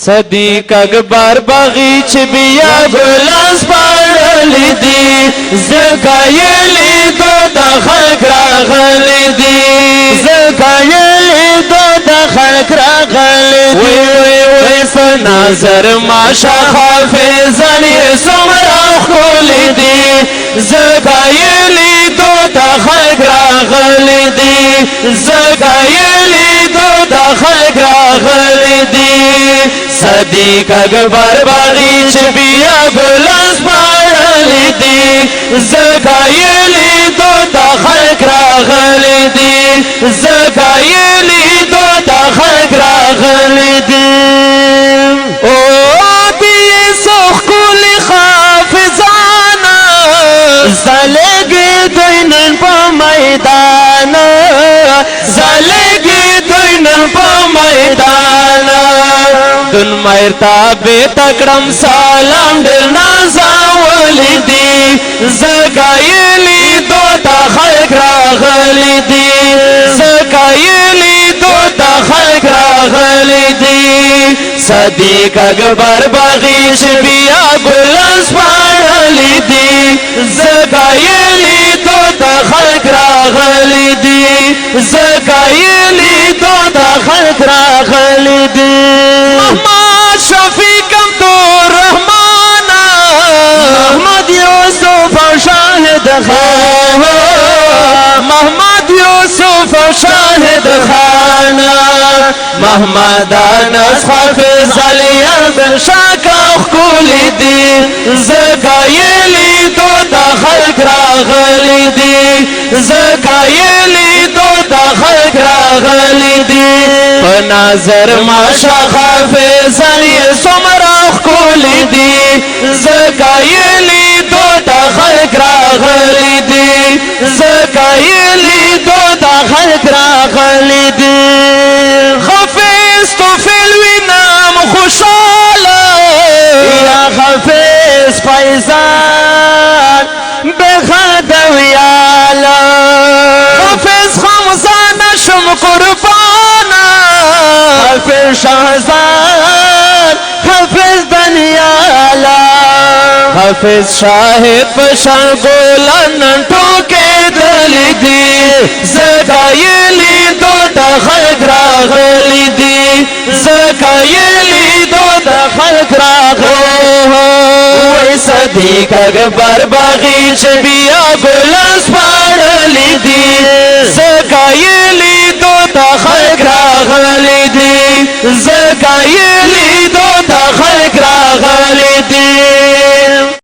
صدیق اکبر بغیچ بیا گلاس پاڑلی دی زکایلی دو دا خلق راغلی دی زکایلی دو دا خلق راغلی دی وی سنازر ماشا حافظن سمرا خولی دی زکایلی دو دا خلق راغلی دی زکایلی دو دا خلق راغلی دی صدیق اکبر باغیچ بیا گلاس پاڑلی دی زکایلی دو دا خلق راغلی دی زکایلی دو دا خلق راغلی دی او بی سخ کلی حافظانا زلگی دوینن پا میدانا زلگی دوینن پا میدانا دن مرتا بے تکڑم سالم در نازاولی دی زکایلی دو تا خلق راغلی دی زکایلی دو تا خلق راغلی دی صدیق اکبر بغیچ بیا گلاس پاڑلی دی زکایلی دو تا خلق راغلی دی زکایلی دو تا خلق راغلی دی محمد شفیقم تو رحمانا محمد یوسف شاہد خان محمد یوسف شاہد خان محمد انس حافظ علی بن شاکا خولی دی زکایلی دو تا خلق راغلی دی زکایلی دو تا خلق راغلی دی پناظر ماشا حافظ علی سمرا خولی دی زکایلی دو تا خلق راغلی دی زکایلی دو تا خلق راغلی دی حافظ تو فلوی نام خوشالا یا حافظ فیضان بخدویالا حافظ خمزان شم قربانا حافظ شهزاد حافظ دنیالا حافظ شاہد پشان گولن ٹوکے دلی دی زکایلی دو تا خلق راغلی دی زکایلی دو تا خلق راغلی وی صدیق اکبر باغیچ بیا گلاس پاڑلی دی زکایلی دو تا خلق راغلی دی زکایلی